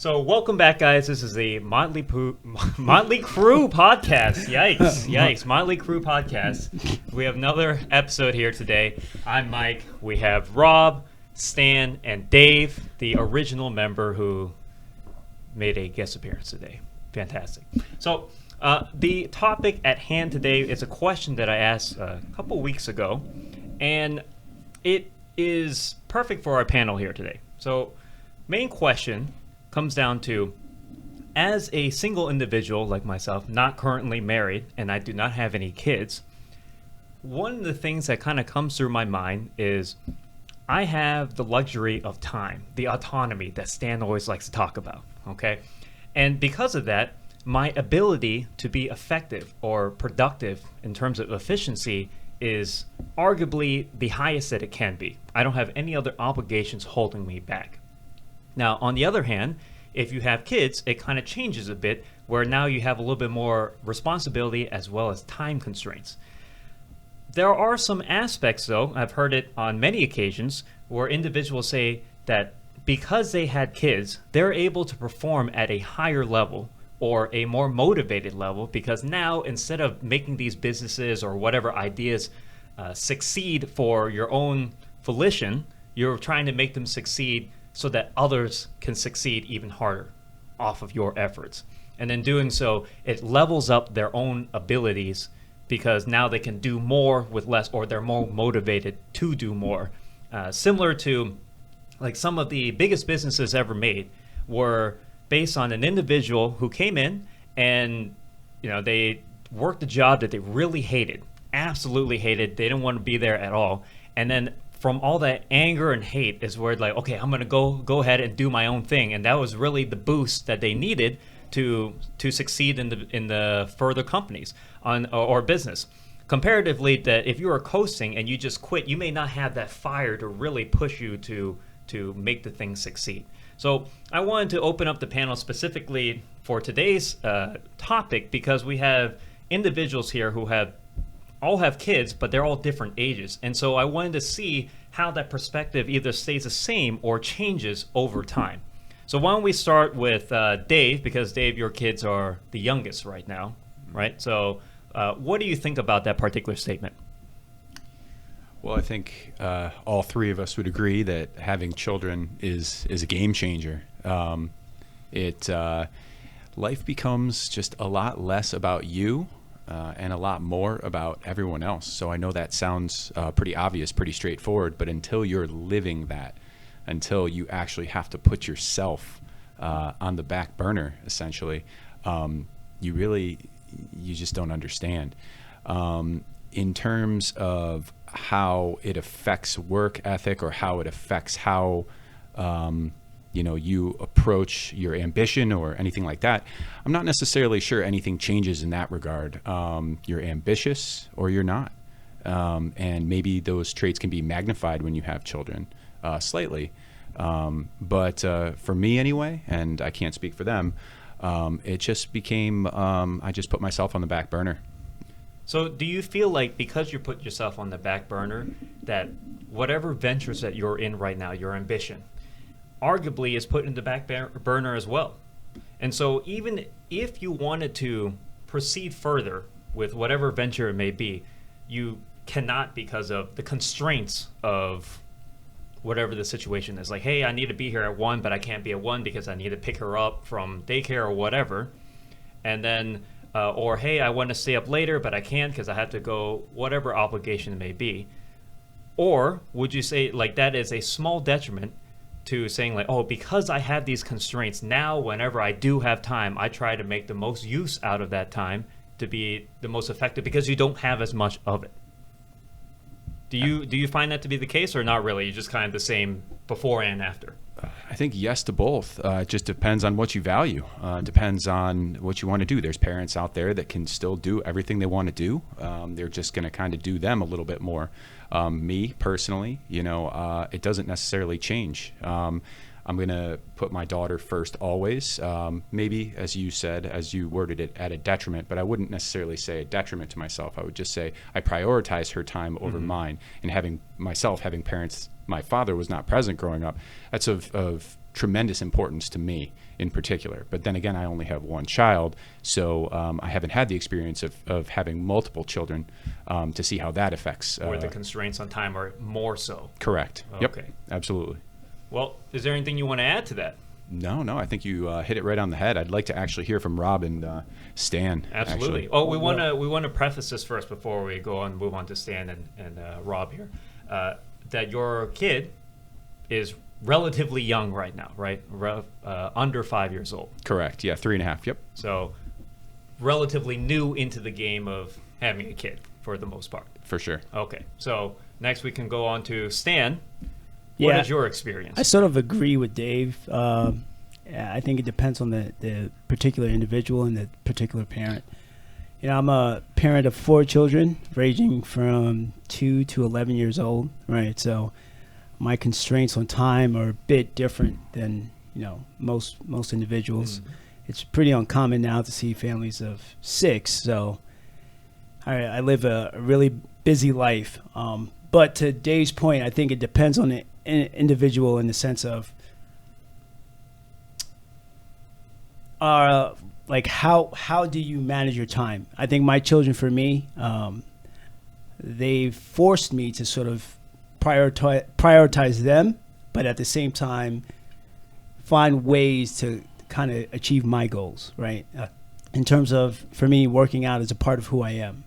So welcome back, guys. This is the Motley Crew podcast. Yikes. Motley Crew podcast. We have another episode here today. I'm Mike. We have Rob, Stan, and Dave, the original member who made a guest appearance today. Fantastic. So the topic at hand today is a question that I asked a couple weeks ago, and it is perfect for our panel here today. So main question comes down to, as a single individual like myself, not currently married, and I do not have any kids, one of the things that kind of comes through my mind is I have the luxury of time, the autonomy that Stan always likes to talk about, okay? And because of that, my ability to be effective or productive in terms of efficiency is arguably the highest that it can be. I don't have any other obligations holding me back. Now, on the other hand, if you have kids, it kind of changes a bit, where now you have a little bit more responsibility as well as time constraints. There are some aspects, though, I've heard it on many occasions, where individuals say that because they had kids, they're able to perform at a higher level or a more motivated level, because now instead of making these businesses or whatever ideas succeed for your own volition, you're trying to make them succeed so that others can succeed even harder off of your efforts. And in doing so, it levels up their own abilities, because now they can do more with less, or they're more motivated to do more. Similar to like some of the biggest businesses ever made were based on an individual who came in and they worked a job that they really hated, absolutely hated. They didn't want to be there at all. And then from all that anger and hate is where like, okay, I'm gonna go ahead and do my own thing, and that was really the boost that they needed to succeed in the further companies or business. Comparatively, that if you are coasting and you just quit, you may not have that fire to really push you to make the thing succeed. So I wanted to open up the panel specifically for today's topic, because we have individuals here who all have kids, but they're all different ages. And so I wanted to see how that perspective either stays the same or changes over time. So why don't we start with Dave, because Dave, your kids are the youngest right now, right? So what do you think about that particular statement? Well, I think all three of us would agree that having children is a game changer. Life becomes just a lot less about you and a lot more about everyone else. So I know that sounds pretty obvious, pretty straightforward, but until you're living that, until you actually have to put yourself on the back burner, essentially, you just don't understand. In terms of how it affects work ethic, or how it affects how you approach your ambition or anything like that, I'm not necessarily sure anything changes in that regard. You're ambitious or you're not. And maybe those traits can be magnified when you have children, slightly. But for me anyway, and I can't speak for them, it just became, I just put myself on the back burner. So do you feel like because you put yourself on the back burner, that whatever ventures that you're in right now, your ambition, arguably is put in the back burner as well? And so even if you wanted to proceed further with whatever venture it may be, you cannot, because of the constraints of whatever the situation is. Like, hey, I need to be here at 1, but I can't be at 1 because I need to pick her up from daycare or whatever. And then or hey, I want to stay up later, but I can't because I have to go, whatever obligation it may be. Or would you say like that is a small detriment to saying like, oh, because I have these constraints, now whenever I do have time, I try to make the most use out of that time to be the most effective, because you don't have as much of it? Do you find that to be the case, or not really? You're just kind of the same before and after? I think yes to both. It just depends on what you value. Depends on what you want to do. There's parents out there that can still do everything they want to do. They're just going to kind of do them a little bit more. Me personally, it doesn't necessarily change. I'm going to put my daughter first always. Maybe, as you said, as you worded it, at a detriment, but I wouldn't necessarily say a detriment to myself. I would just say I prioritize her time over mine. And having parents, my father was not present growing up. That's of tremendous importance to me in particular. But then again, I only have one child, so I haven't had the experience of having multiple children to see how that affects. Where the constraints on time are more so. Correct. Okay. Yep. Absolutely. Well, is there anything you want to add to that? No, I think you hit it right on the head. I'd like to actually hear from Rob and Stan. Absolutely. Actually. Oh, we want to preface this first before we go on, move on to Stan and Rob here. That your kid is relatively young right now, right? Under 5 years old. Correct. Yeah, 3.5. Yep. So relatively new into the game of having a kid for the most part. For sure. Okay. So next we can go on to Stan. What is your experience? I sort of agree with Dave. I think it depends on the particular individual and the particular parent. You know, I'm a parent of 4 children, ranging from 2 to 11 years old, right? So my constraints on time are a bit different than, most individuals. It's pretty uncommon now to see families of 6. So I live a really busy life. But to Dave's point, I think it depends on the individual in the sense of like how do you manage your time? I think my children, for me, they forced me to sort of prioritize them, but at the same time find ways to kind of achieve my goals, right? In terms of, for me, working out is a part of who I am.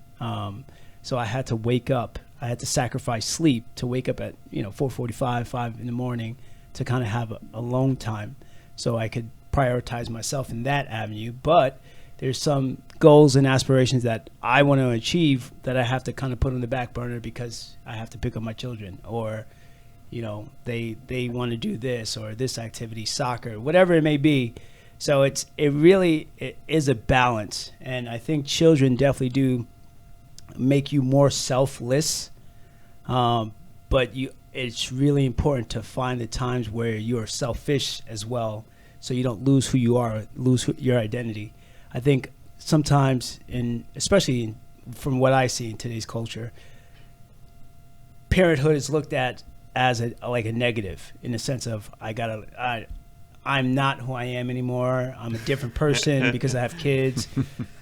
So I had to wake up. I had to sacrifice sleep to wake up at 4:45, 5 in the morning to kind of have a alone time, so I could prioritize myself in that avenue. But there's some goals and aspirations that I want to achieve that I have to kind of put on the back burner because I have to pick up my children, or they want to do this or this activity, soccer, whatever it may be. So it really is a balance, and I think children definitely do make you more selfless, but it's really important to find the times where you are selfish as well, so you don't lose who you are, your identity. I think sometimes, especially from what I see in today's culture, parenthood is looked at as like a negative, in the sense of I'm not who I am anymore. I'm a different person because I have kids.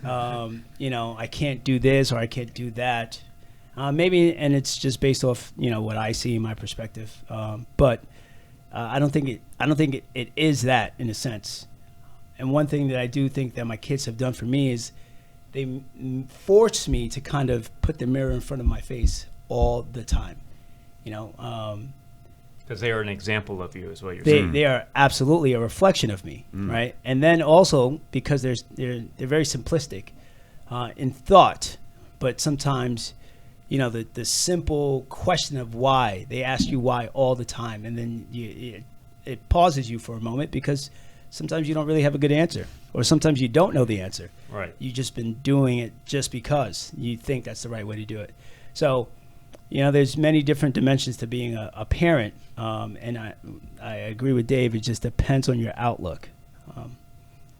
I can't do this or I can't do that. Maybe, and it's just based off what I see in my perspective. But I don't think it is that, in a sense. And one thing that I do think that my kids have done for me is they force me to kind of put the mirror in front of my face all the time. Because they are an example of you, is what you're saying. They are absolutely a reflection of me, right? And then also because they're very simplistic in thought, but sometimes, the simple question of why, they ask you why all the time, and then it pauses you for a moment because sometimes you don't really have a good answer, or sometimes you don't know the answer. Right. You've just been doing it just because you think that's the right way to do it. So, there's many different dimensions to being a parent, and I agree with Dave. It just depends on your outlook.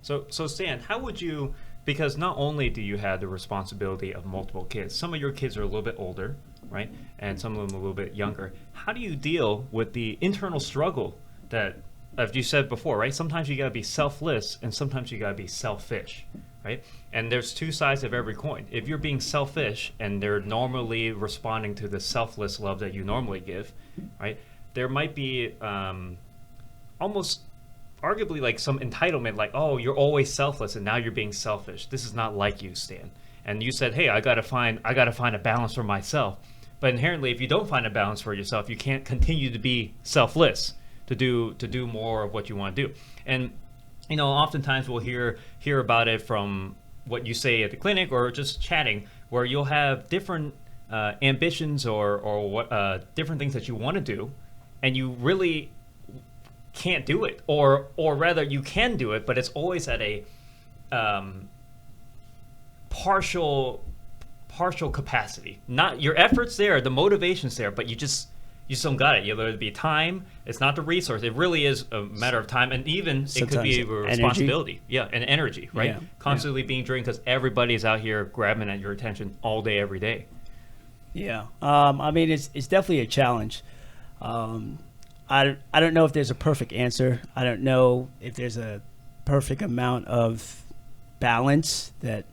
So Stan, how would you, because not only do you have the responsibility of multiple kids, some of your kids are a little bit older, right? And some of them a little bit younger. How do you deal with the internal struggle that, as you said before, right? Sometimes you got to be selfless and sometimes you got to be selfish, right? And there's two sides of every coin. If you're being selfish and they're normally responding to the selfless love that you normally give, right? There might be almost arguably like some entitlement, like, oh, you're always selfless and now you're being selfish. This is not like you, Stan. And you said, hey, I gotta find a balance for myself. But inherently, if you don't find a balance for yourself, you can't continue to be selfless to do more of what you want to do. And oftentimes we'll hear about it from what you say at the clinic or just chatting, where you'll have different ambitions or what different things that you want to do, and you really can't do it, or rather you can do it, but it's always at a partial capacity. Not your efforts there, the motivation's there, but you just don't got it. There'll be time. It's not the resource. It really is a matter of time, and even sometimes it could be a responsibility. Yeah, and energy, right? Yeah. Constantly being drained because everybody's out here grabbing at your attention all day, every day. Yeah, I mean, it's definitely a challenge. I don't know if there's a perfect answer. I don't know if there's a perfect amount of balance that,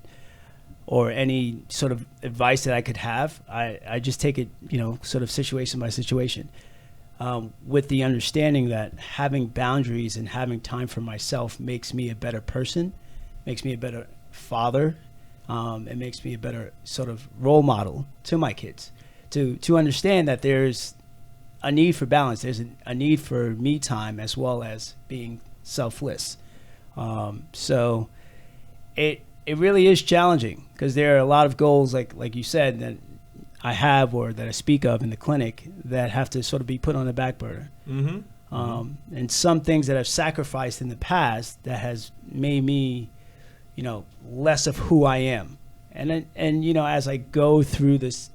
or any sort of advice that I could have. I just take it, sort of situation by situation, with the understanding that having boundaries and having time for myself makes me a better person, makes me a better father. It makes me a better sort of role model to my kids, to understand that there's a need for balance. There's a need for me time as well as being selfless. So it really is challenging, because there are a lot of goals, like you said, that I have or that I speak of in the clinic that have to sort of be put on the back burner. And some things that I've sacrificed in the past that has made me, less of who I am. And as I go through this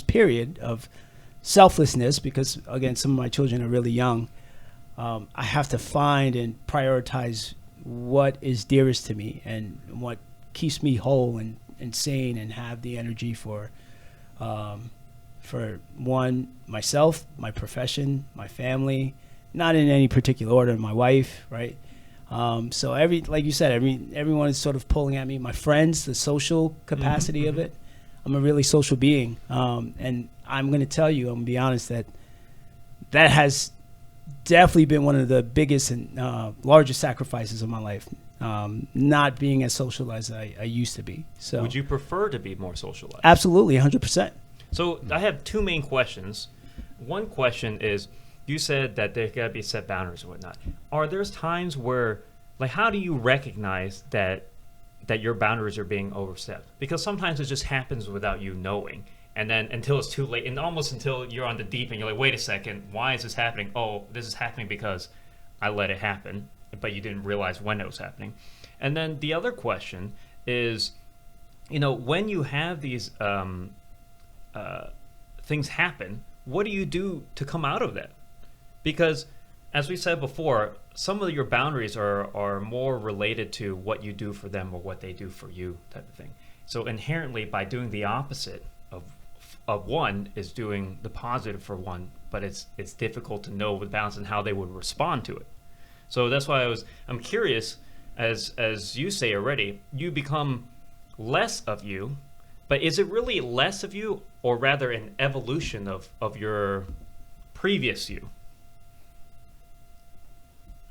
period of selflessness, because again, some of my children are really young, I have to find and prioritize what is dearest to me and what keeps me whole and sane, and have the energy for one, myself, my profession, my family, not in any particular order, my wife, right? So like you said, everyone is sort of pulling at me. My friends, the social capacity of it. I'm a really social being. And I'm going to tell you, I'm going to be honest, that has definitely been one of the biggest and largest sacrifices of my life. Not being as social as I used to be. So would you prefer to be more socialized? Absolutely, 100%. So I have two main questions. One question is, you said that there got to be set boundaries and whatnot. Are there times where, how do you recognize that your boundaries are being overstepped? Because sometimes it just happens without you knowing. And then until it's too late, and almost until you're on the deep end, you're like, wait a second, why is this happening? Oh, this is happening because I let it happen, but you didn't realize when it was happening. And then the other question is, when you have these things happen, what do you do to come out of that? Because, as we said before, some of your boundaries are more related to what you do for them or what they do for you, type of thing. So inherently, by doing the opposite of one is doing the positive for one, but it's difficult to know the balance and how they would respond to it. So that's why I'm curious, as you say already, you become less of you, but is it really less of you, or rather an evolution of your previous you?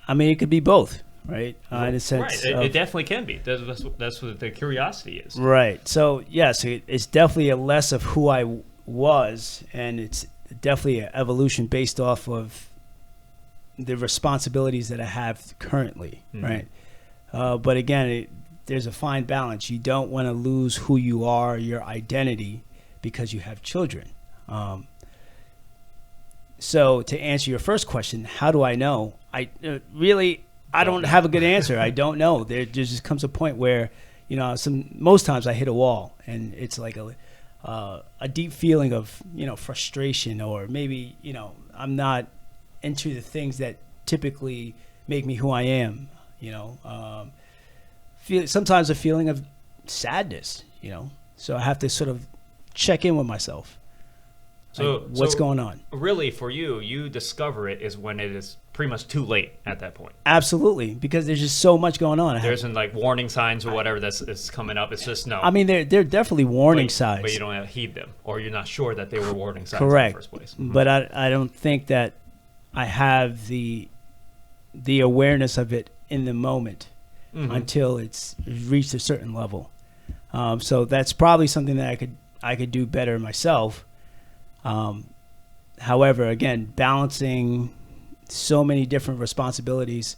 I mean, it could be both, right? In a sense, right. It definitely can be. That's what the curiosity is. Right. So yes, it's definitely a less of who I was, and it's definitely an evolution based off of the responsibilities that I have currently, right? But again, there's a fine balance. You don't want to lose who you are, your identity, because you have children. So to answer your first question, how do I know? I don't have a good answer. I don't know. There just comes a point where, most times I hit a wall, and it's like a deep feeling of, frustration, or maybe, I'm not into the things that typically make me who I am, sometimes a feeling of sadness, so I have to sort of check in with myself. So what's going on? Really, for you discover it is when it is pretty much too late at that point. Absolutely, because there's just so much going on. There isn't warning signs or whatever that's coming up. It's just no. I mean, they're definitely warning signs, but you don't heed them, or you're not sure that they were warning signs Correct. In the first place. Mm-hmm. But I don't think that I have the awareness of it in the moment until it's reached a certain level. So that's probably something that I could do better myself. However, again, balancing so many different responsibilities,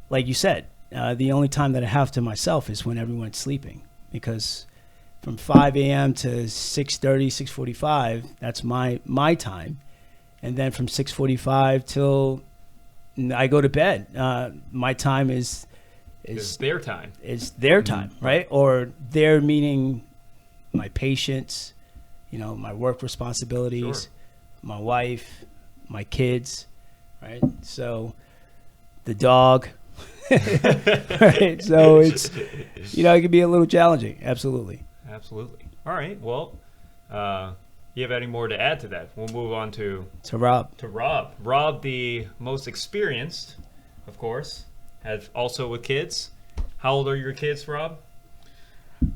like you said, the only time that I have to myself is when everyone's sleeping, because from 5 a.m. to 6:30, 6:45, that's my time. And then from 6:45 till I go to bed, my time is their time. It's their time, right? Or their meaning my patients, my work responsibilities, my wife, my kids, right? So the dog, right? So it's, it can be a little challenging. Absolutely. Absolutely. All right. Well, you have any more to add to that? We'll move on to Rob. Rob. Rob, the most experienced, of course, has also with kids. How old are your kids, Rob?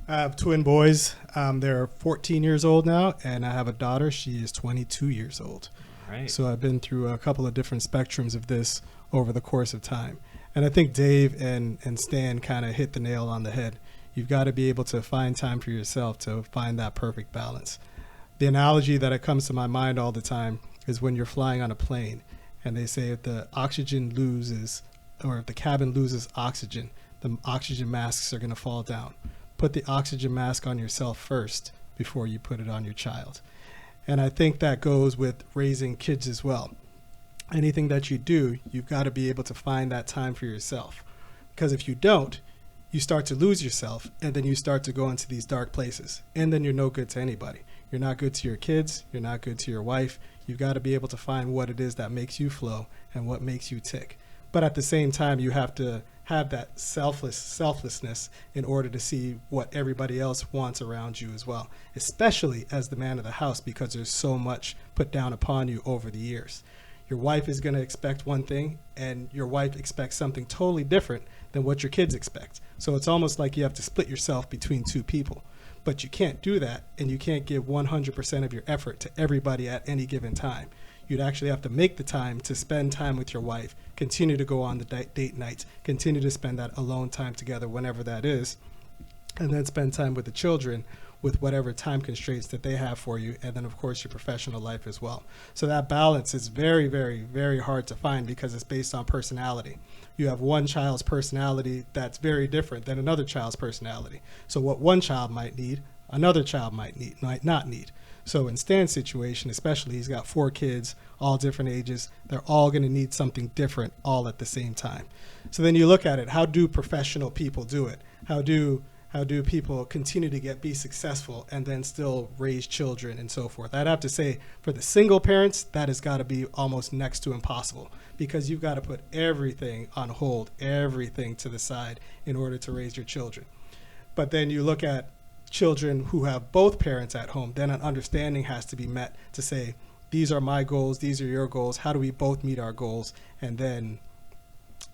I have twin boys. They're 14 years old now, and I have a daughter. She is 22 years old. Right. So I've been through a couple of different spectrums of this over the course of time. And I think Dave and Stan kind of hit the nail on the head. You've got to be able to find time for yourself to find that perfect balance. The analogy that comes to my mind all the time is when you're flying on a plane and they say if the oxygen loses, or if the cabin loses oxygen, the oxygen masks are going to fall down. Put the oxygen mask on yourself first before you put it on your child. And I think that goes with raising kids as well. Anything that you do, you've got to be able to find that time for yourself. Because if you don't, you start to lose yourself, and then you start to go into these dark places. And then you're no good to anybody. You're not good to your kids. You're not good to your wife. You've got to be able to find what it is that makes you flow and what makes you tick. But at the same time, you have to have that selflessness in order to see what everybody else wants around you as well, especially as the man of the house, because there's so much put down upon you over the years. Your wife is going to expect one thing, and your wife expects something totally different than what your kids expect. So it's almost like you have to split yourself between two people. But you can't do that, and you can't give 100% of your effort to everybody at any given time. You'd actually have to make the time to spend time with your wife, continue to go on the date nights, continue to spend that alone time together whenever that is, and then spend time with the children with whatever time constraints that they have for you, and then of course your professional life as well. So that balance is very, very, very hard to find because it's based on personality. You have one child's personality that's very different than another child's personality. So what one child might need, another child might not need. So in Stan's situation, especially, he's got 4 kids, all different ages. They're all going to need something different all at the same time. So then you look at it, how do professional people do it? How do people continue to be successful and then still raise children and so forth? I'd have to say for the single parents, that has got to be almost next to impossible, because you've got to put everything on hold, everything to the side in order to raise your children. But then you look at children who have both parents at home, then an understanding has to be met to say, these are my goals, these are your goals, how do we both meet our goals, and then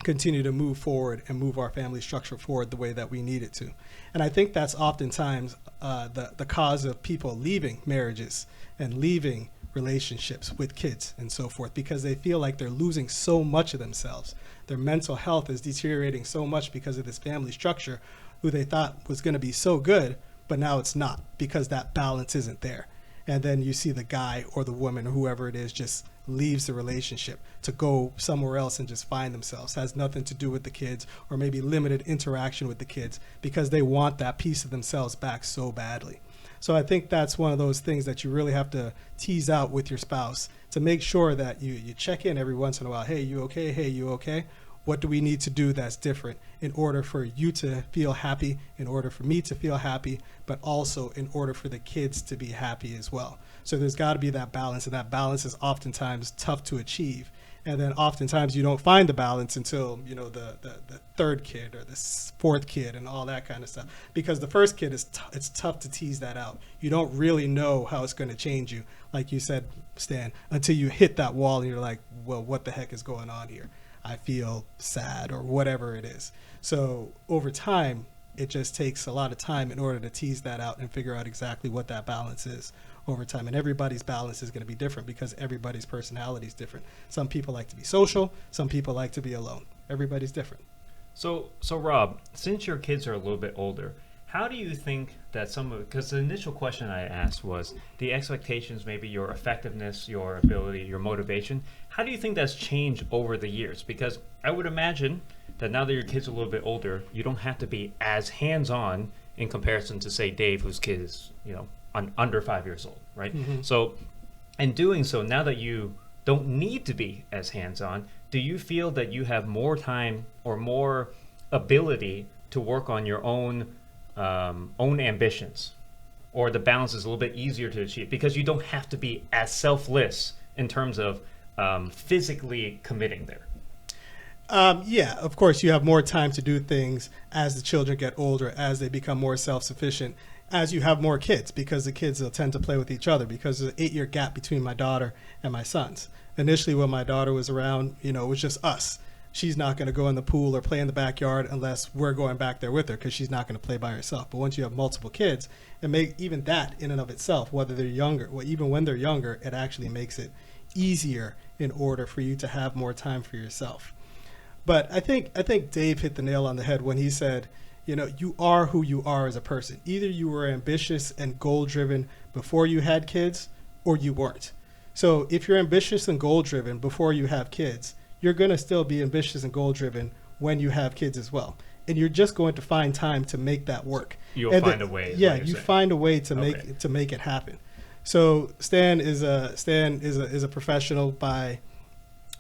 continue to move forward and move our family structure forward the way that we need it to. And I think that's oftentimes the cause of people leaving marriages and leaving relationships with kids and so forth, because they feel like they're losing so much of themselves. Their mental health is deteriorating so much because of this family structure, who they thought was going to be so good, but now it's not, because that balance isn't there. And then you see the guy or the woman or whoever it is just leaves the relationship to go somewhere else and just find themselves. Has nothing to do with the kids, or maybe limited interaction with the kids, because they want that piece of themselves back so badly. So I think that's one of those things that you really have to tease out with your spouse, to make sure that you check in every once in a while. Hey, you okay? Hey, you okay? What do we need to do that's different in order for you to feel happy, in order for me to feel happy, but also in order for the kids to be happy as well? So there's got to be that balance, and that balance is oftentimes tough to achieve. And then oftentimes you don't find the balance until, the third kid or the 4th kid and all that kind of stuff. Because the first kid, it's tough to tease that out. You don't really know how it's going to change you, like you said, Stan, until you hit that wall and you're like, well, what the heck is going on here? I feel sad, or whatever it is. So over time, it just takes a lot of time in order to tease that out and figure out exactly what that balance is over time. And everybody's balance is going to be different, because everybody's personality is different. Some people like to be social. Some people like to be alone. Everybody's different. So Rob, since your kids are a little bit older, how do you think that because the initial question I asked was the expectations, maybe your effectiveness, your ability, your motivation, how do you think that's changed over the years? Because I would imagine that now that your kids are a little bit older, you don't have to be as hands-on in comparison to, say, Dave, whose kid is, under 5 years old, right? Mm-hmm. So in doing so, now that you don't need to be as hands-on, do you feel that you have more time or more ability to work on your own ambitions, or the balance is a little bit easier to achieve because you don't have to be as selfless in terms of physically committing there? Yeah, of course, you have more time to do things as the children get older, as they become more self-sufficient. as you have more kids, because the kids will tend to play with each other, because there's an 8-year gap between my daughter and my sons. Initially, when my daughter was around, it was just us. She's not going to go in the pool or play in the backyard unless we're going back there with her, because she's not going to play by herself. But once you have multiple kids, it make even that in and of itself, whether they're younger, well, even when they're younger, it actually makes it easier in order for you to have more time for yourself. But I think Dave hit the nail on the head when he said, you are who you are as a person. Either you were ambitious and goal-driven before you had kids, or you weren't. So if you're ambitious and goal-driven before you have kids, you're going to still be ambitious and goal-driven when you have kids as well. And you're just going to find time to make that work. You'll find a way. Yeah, you find a way to make it happen. So Stan is a professional by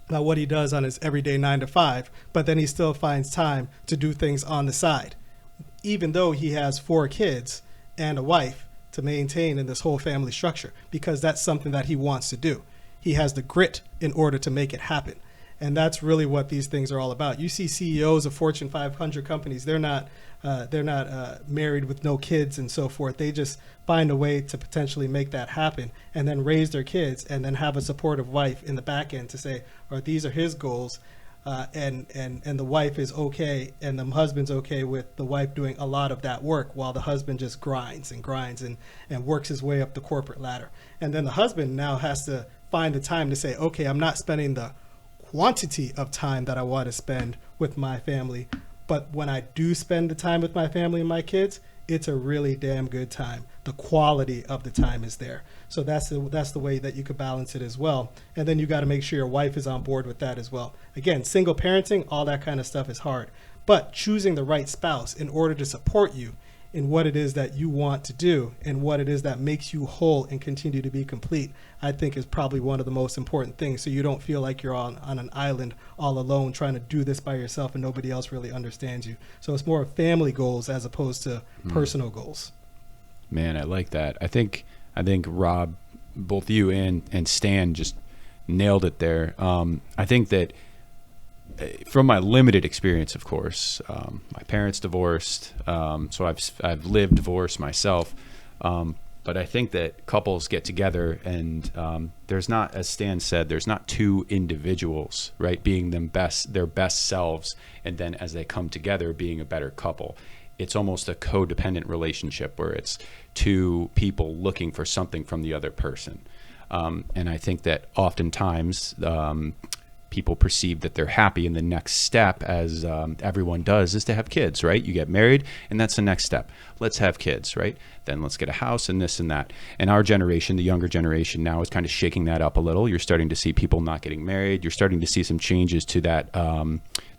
what he does on his everyday 9 to 5, but then he still finds time to do things on the side, even though he has 4 kids and a wife to maintain in this whole family structure, because that's something that he wants to do. He has the grit in order to make it happen. And that's really what these things are all about. You see CEOs of Fortune 500 companies, they're not married with no kids and so forth. They just find a way to potentially make that happen, and then raise their kids, and then have a supportive wife in the back end to say, or these are his goals, and the wife is okay, and the husband's okay with the wife doing a lot of that work, while the husband just grinds and works his way up the corporate ladder. And then the husband now has to find the time to say, okay, I'm not spending the quantity of time that I want to spend with my family, but when I do spend the time with my family and my kids, it's a really damn good time. The quality of the time is there. So that's the way that you could balance it as well. And then you got to make sure your wife is on board with that as well. Again, single parenting, all that kind of stuff is hard, but choosing the right spouse in order to support you in what it is that you want to do and what it is that makes you whole and continue to be complete, I think is probably one of the most important things. So you don't feel like you're on an island all alone trying to do this by yourself and nobody else really understands you. So it's more family goals as opposed to personal goals. Man, I like that. I think Rob, both you and Stan just nailed it there. I think that from my limited experience, of course, my parents divorced, so I've lived divorce myself. But I think that couples get together and there's not, as Stan said, there's not two individuals, right, being their best selves, and then as they come together being a better couple. It's almost a codependent relationship where it's two people looking for something from the other person. And I think that oftentimes people perceive that they're happy, and the next step, as everyone does, is to have kids, right? You get married, and that's the next step. Let's have kids, right? Then let's get a house and this and that. And our generation, the younger generation now, is kind of shaking that up a little. You're starting to see people not getting married. You're starting to see some changes to that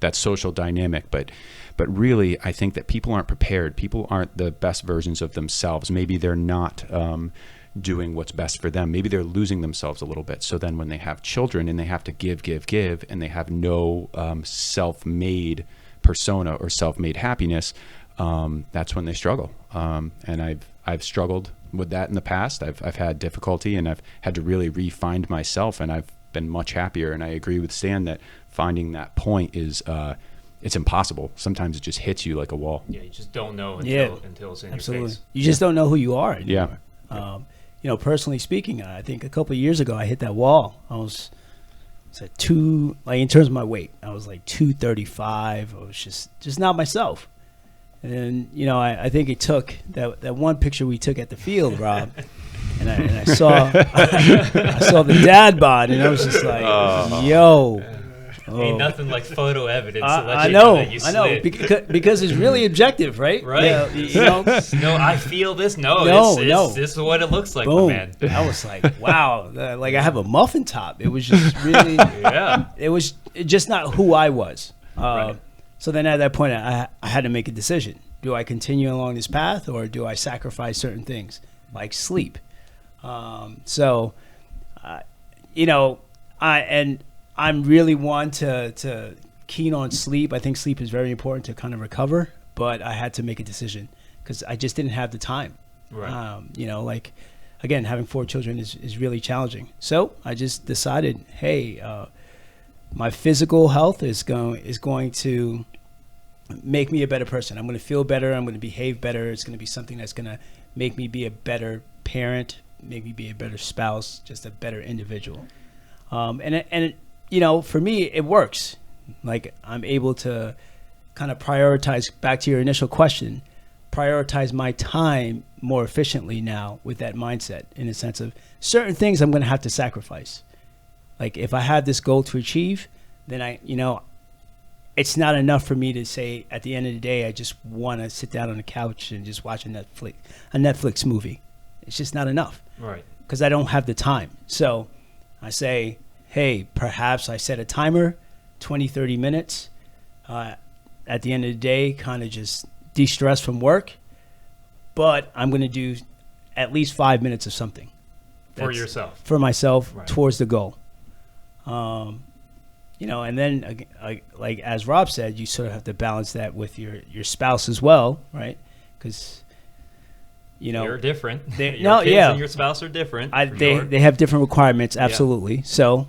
that social dynamic. But really, I think that people aren't prepared. People aren't the best versions of themselves. Maybe they're not doing what's best for them. Maybe they're losing themselves a little bit. So then when they have children and they have to give, and they have no self-made persona or self-made happiness, that's when they struggle. And I've struggled with that in the past. I've had difficulty, and I've had to really re-find myself, and I've been much happier. And I agree with Stan that finding that point is it's impossible. Sometimes it just hits you like a wall. Yeah, you just don't know until it's in absolutely. your face. You just don't know who you are anymore. Yeah. Personally speaking, I think a couple of years ago I hit that wall. I was at in terms of my weight, I was like 235. I was just not myself. And I think it took that one picture we took at the field, Rob, and I saw I saw the dad bod, and I was just like, yo. Ain't nothing like photo evidence to let I you know, that you slid. I know, because it's really objective, right? Right. No, I feel this. No, this is what it looks like, Boom. man. I was like, wow, like I have a muffin top. It was just really, it was just not who I was. Right. So then at that point, I had to make a decision. Do I continue along this path, or do I sacrifice certain things like sleep? I'm really one to keen on sleep. I think sleep is very important to kind of recover, but I had to make a decision because I just didn't have the time. Right. Again, having 4 children is really challenging. So I just decided, hey, my physical health is going to make me a better person. I'm going to feel better. I'm going to behave better. It's going to be something that's going to make me be a better parent, make me be a better spouse, just a better individual. For me, it works. Like, I'm able to kind of prioritize, back to your initial question, prioritize my time more efficiently now with that mindset, in the sense of certain things I'm going to have to sacrifice. Like, if I have this goal to achieve, then it's not enough for me to say at the end of the day, I just want to sit down on the couch and just watch a Netflix movie. It's just not enough. Right. Because I don't have the time. So I say, hey, perhaps I set a timer, 20, 30 minutes. At the end of the day, kind of just de-stress from work. But I'm going to do at least 5 minutes of something. For yourself. For myself, right. Towards the goal. And then, like as Rob said, you sort of have to balance that with your spouse as well, right? Because, you're different. Your kids and your spouse are different. They have different requirements, absolutely. Yeah. So,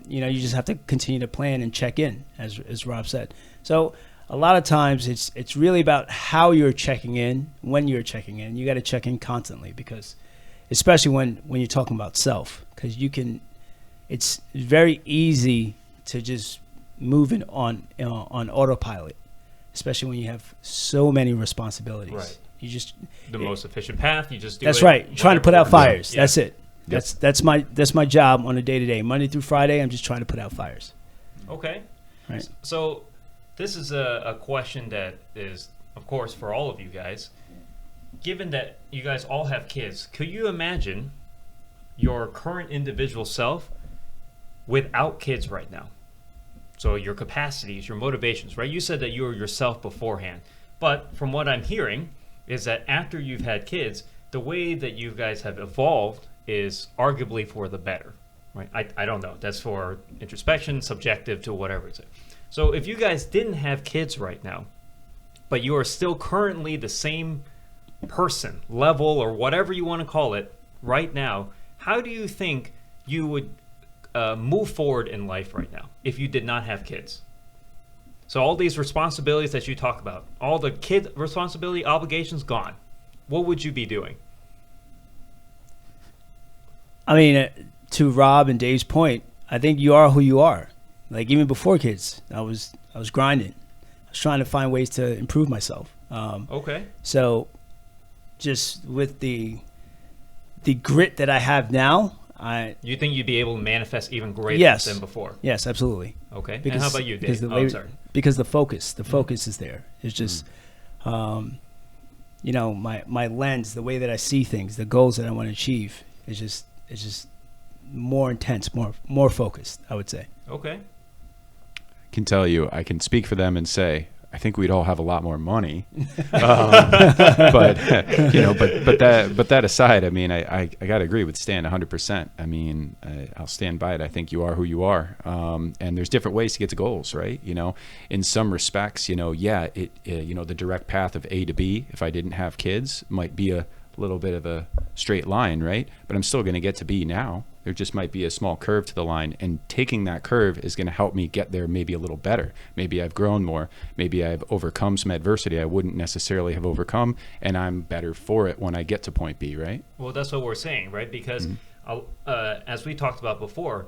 you just have to continue to plan and check in, as Rob said. So, a lot of times it's really about how you're checking in, when you're checking in. You got to check in constantly, because, especially when you're talking about self, because it's very easy to just move in on autopilot, especially when you have so many responsibilities. Right. You just the most efficient path. You just do. That's right. Trying to put out fires. Yeah. That's it. Yep. That's my job on a day-to-day, Monday through Friday. I'm just trying to put out fires. Okay. Right. So this is a question that is, of course, for all of you guys. Given that you guys all have kids, could you imagine your current individual self without kids right now? So your capacities, your motivations, right? You said that you were yourself beforehand. But from what I'm hearing is that after you've had kids, the way that you guys have evolved is arguably for the better, right? I don't know. That's for introspection, subjective to whatever it's. So if you guys didn't have kids right now, but you are still currently the same person, level, or whatever you want to call it right now, how do you think you would move forward in life right now if you did not have kids? So all these responsibilities that you talk about, all the kid responsibility, obligations gone, what would you be doing? I mean, to Rob and Dave's point, I think you are who you are. Like, even before kids, I was grinding. I was trying to find ways to improve myself. Okay. So just with the grit that I have now, you think you'd be able to manifest even greater than before? Yes, absolutely. Okay. And how about you, Dave? Because the focus is there. It's just, my lens, the way that I see things, the goals that I want to achieve is just more intense, more focused, I would say. Okay. I can tell you, I can speak for them and say, I think we'd all have a lot more money, but that aside, I mean, I got to agree with Stan 100%. I mean, I'll stand by it. I think you are who you are, and there's different ways to get to goals, right? In some respects, the direct path of A to B, if I didn't have kids, might be a little bit of a straight line, right? But I'm still going to get to B now. There just might be a small curve to the line, and taking that curve is going to help me get there maybe a little better. Maybe I've grown more. Maybe I've overcome some adversity I wouldn't necessarily have overcome, and I'm better for it when I get to point B, right? Well, that's what we're saying, right? Because as we talked about before,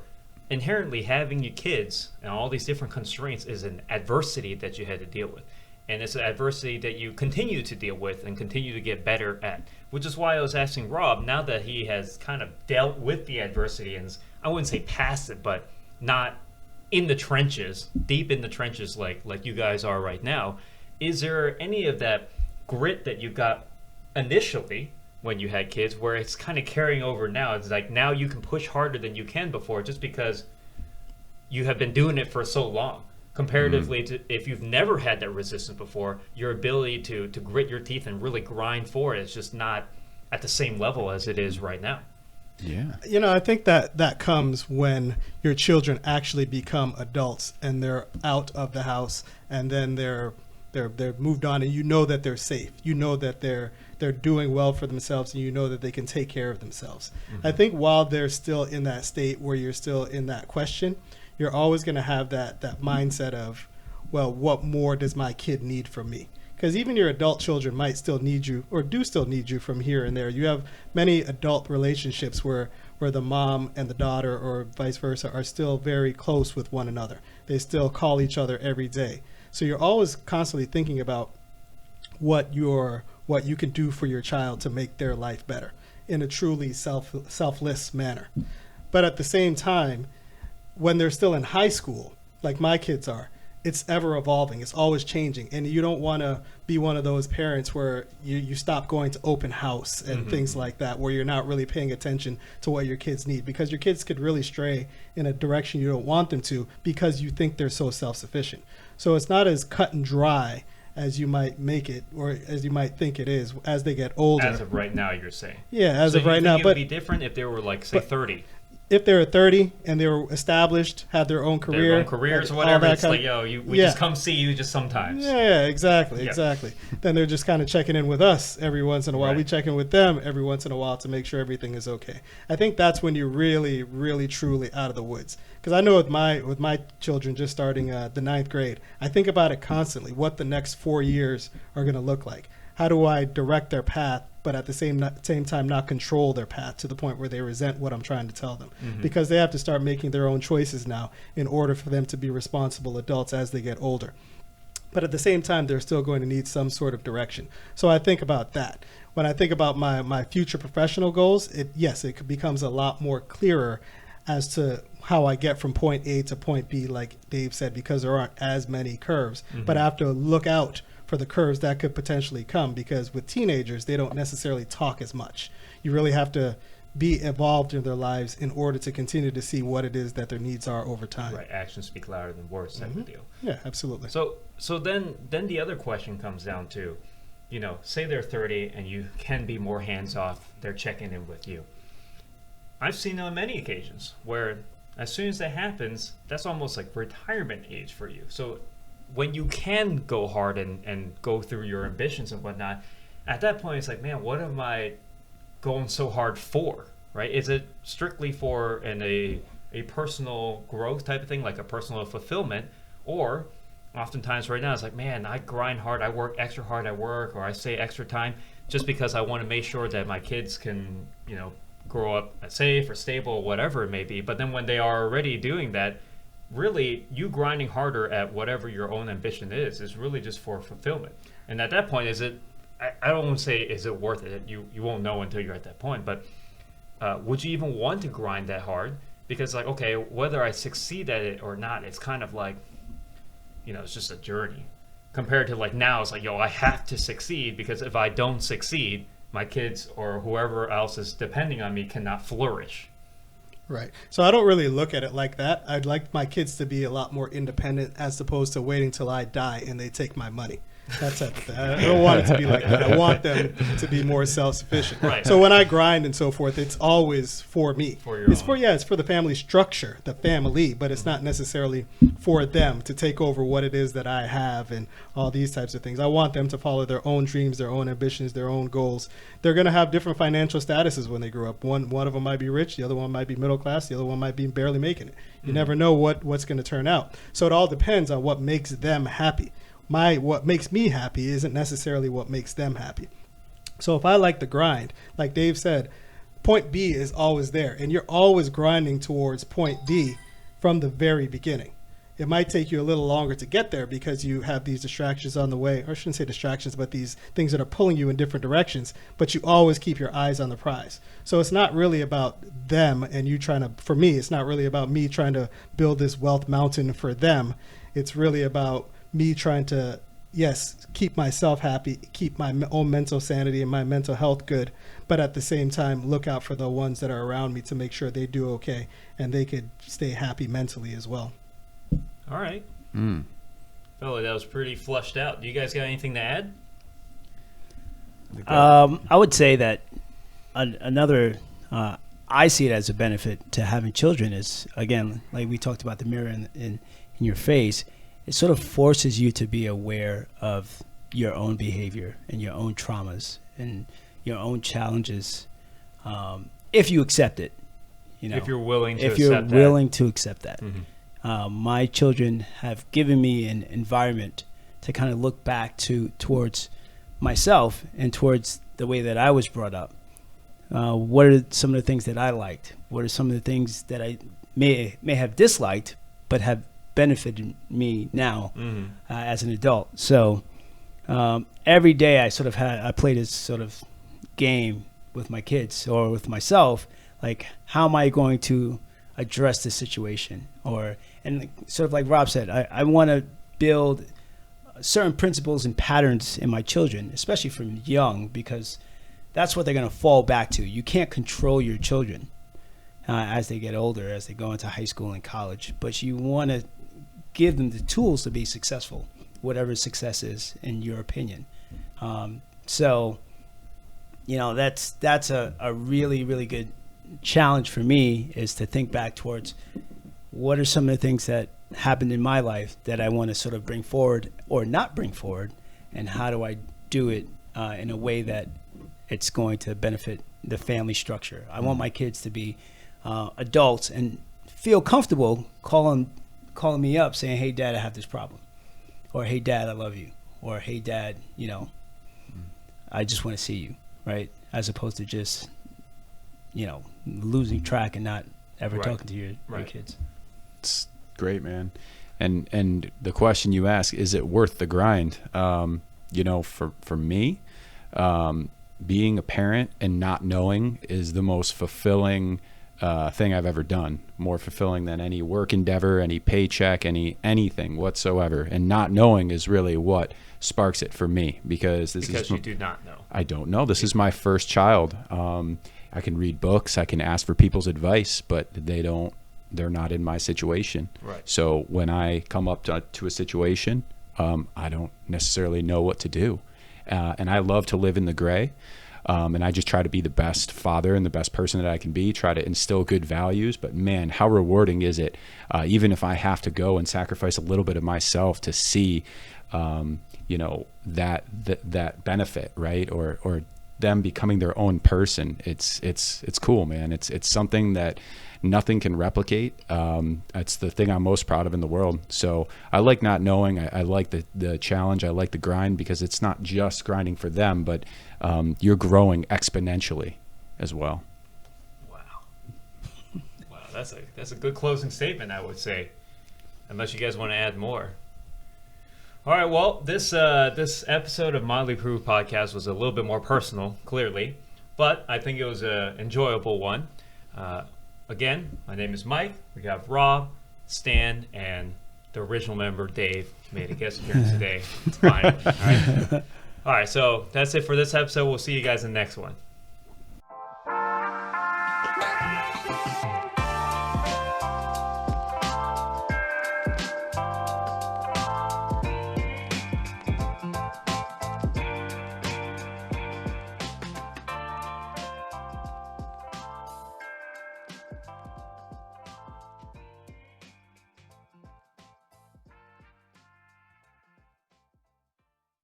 inherently having your kids and all these different constraints is an adversity that you had to deal with. And it's an adversity that you continue to deal with and continue to get better at, which is why I was asking Rob, now that he has kind of dealt with the adversity and I wouldn't say past it, but not in the trenches, deep in the trenches like you guys are right now, is there any of that grit that you got initially when you had kids where it's kind of carrying over now? It's like now you can push harder than you can before just because you have been doing it for so long. Comparatively to if you've never had that resistance before, your ability to grit your teeth and really grind for it is just not at the same level as it is right now. Yeah. I think that comes when your children actually become adults and they're out of the house, and then they're moved on, and you know that they're safe. You know that they're doing well for themselves, and you know that they can take care of themselves. Mm-hmm. I think while they're still in that state where you're still in that question, you're always going to have that mindset of, well, what more does my kid need from me? because even your adult children might still need you, or do still need you from here and there. You have many adult relationships where the mom and the daughter, or vice versa, are still very close with one another. They still call each other every day. So you're always constantly thinking about what you can do for your child to make their life better in a truly selfless manner. But at the same time, when they're still in high school, like my kids are, it's ever evolving. It's always changing. And you don't want to be one of those parents where you stop going to open house and things like that, where you're not really paying attention to what your kids need, because your kids could really stray in a direction you don't want them to because you think they're so self-sufficient. So it's not as cut and dry as you might make it, or as you might think it is, as they get older. As of right now, you're saying. Yeah, as so of right now. It would be different if they were like, say, 30. If they were 30 and they were established, had their own career, their own careers or whatever, it's like, yo, we just come see you just sometimes. Yeah, exactly. Then they're just kind of checking in with us every once in a while. Right. We check in with them every once in a while to make sure everything is okay. I think that's when you're really, really, truly out of the woods. Because I know with my children just starting the 9th grade, I think about it constantly, what the next 4 years are going to look like. How do I direct their path, but at the same time not control their path to the point where they resent what I'm trying to tell them? Because they have to start making their own choices now in order for them to be responsible adults as they get older. But at the same time, they're still going to need some sort of direction. So I think about that. When I think about my future professional goals, it becomes a lot more clearer as to how I get from point A to point B, like Dave said, because there aren't as many curves. But I have to look out for the curves that could potentially come, because with teenagers, they don't necessarily talk as much. You really have to be involved in their lives in order to continue to see what it is that their needs are over time. Right, actions speak louder than words type of deal. Yeah, absolutely. So then the other question comes down to, say they're 30 and you can be more hands-off, they're checking in with you. I've seen on many occasions where as soon as that happens, that's almost like retirement age for you. So when you can go hard and go through your ambitions and whatnot, at that point it's like, man, what am I going so hard for, right? Is it strictly for a personal growth type of thing, like a personal fulfillment? Or oftentimes right now it's like, man, I grind hard, I work extra hard at work, or I stay extra time just because I want to make sure that my kids can, grow up safe or stable or whatever it may be. But then when they are already doing that, really you grinding harder at whatever your own ambition is really just for fulfillment. And at that point, I don't want to say is it worth it. You won't know until you're at that point. But would you even want to grind that hard? Because like, okay, whether I succeed at it or not, it's kind of like, it's just a journey. Compared to like now, it's like, yo, I have to succeed, because if I don't succeed, my kids or whoever else is depending on me cannot flourish. Right. So I don't really look at it like that. I'd like my kids to be a lot more independent as opposed to waiting till I die and they take my money. That's it. I don't want it to be like that. I want them to be more self-sufficient. Right. So when I grind and so forth, it's always for me. For your it's own. it's for the family structure, the family, but it's not necessarily for them to take over what it is that I have and all these types of things. I want them to follow their own dreams, their own ambitions, their own goals. They're going to have different financial statuses when they grow up. One of them might be rich, the other one might be middle class, the other one might be barely making it. You never know what's going to turn out. So it all depends on what makes them happy. What makes me happy isn't necessarily what makes them happy. So if I like the grind, like Dave said, point B is always there, and you're always grinding towards point B from the very beginning. It might take you a little longer to get there because you have these distractions on the way, or I shouldn't say distractions, but these things that are pulling you in different directions, but you always keep your eyes on the prize. So it's not really about them and you for me, it's not really about me trying to build this wealth mountain for them. It's really about me trying to, keep myself happy, keep my own mental sanity and my mental health good, but at the same time, look out for the ones that are around me to make sure they do okay and they could stay happy mentally as well. All right. Fella, that was pretty flushed out. Do you guys got anything to add? I would say that another, I see it as a benefit to having children is, again, like we talked about the mirror in your face, it sort of forces you to be aware of your own behavior and your own traumas and your own challenges, if you accept it. If you're willing to if accept you're that. willing to accept that. My children have given me an environment to kind of look back towards myself and towards the way that I was brought up. What are some of the things that I liked? What are some of the things that I may have disliked, but have benefited me now as an adult? So every day I played this sort of game with my kids or with myself, like, how am I going to address this situation? And sort of like Rob said, I want to build certain principles and patterns in my children, especially from young, because that's what they're going to fall back to. You can't control your children as they get older, as they go into high school and college, but you want to give them the tools to be successful, whatever success is in your opinion. So, that's a really, really good challenge for me, is to think back towards what are some of the things that happened in my life that I want to sort of bring forward or not bring forward, and how do I do it in a way that it's going to benefit the family structure. I want my kids to be adults and feel comfortable calling me up saying, "Hey, Dad, I have this problem," or "Hey, Dad, I love you," or "Hey, Dad, I just want to see you," right? As opposed to just losing track and not ever talking to your kids. It's great, man. And the question you ask, is it worth the grind? For me, being a parent and not knowing is the most fulfilling thing I've ever done. More fulfilling than any work endeavor, any paycheck, anything whatsoever. And not knowing is really what sparks it for me, because you do not know. I don't know. This is my first child. I can read books, I can ask for people's advice, but they're not in my situation. Right. So when I come up to a situation, I don't necessarily know what to do. And I love to live in the gray. And I just try to be the best father and the best person that I can be, try to instill good values. But man, how rewarding is it, even if I have to go and sacrifice a little bit of myself to see, that benefit, right? Or them becoming their own person. It's cool, man. It's something that nothing can replicate. It's the thing I'm most proud of in the world. So I like not knowing. I like the challenge. I like the grind, because it's not just grinding for them, but you're growing exponentially as well. Wow, that's a good closing statement, I would say, unless you guys want to add more. All right, well, this episode of Motley Crew Podcast was a little bit more personal, clearly, but I think it was an enjoyable one. Again, my name is Mike. We have Rob, Stan, and the original member, Dave, made a guest appearance today. It's fine. All right, so that's it for this episode. We'll see you guys in the next one.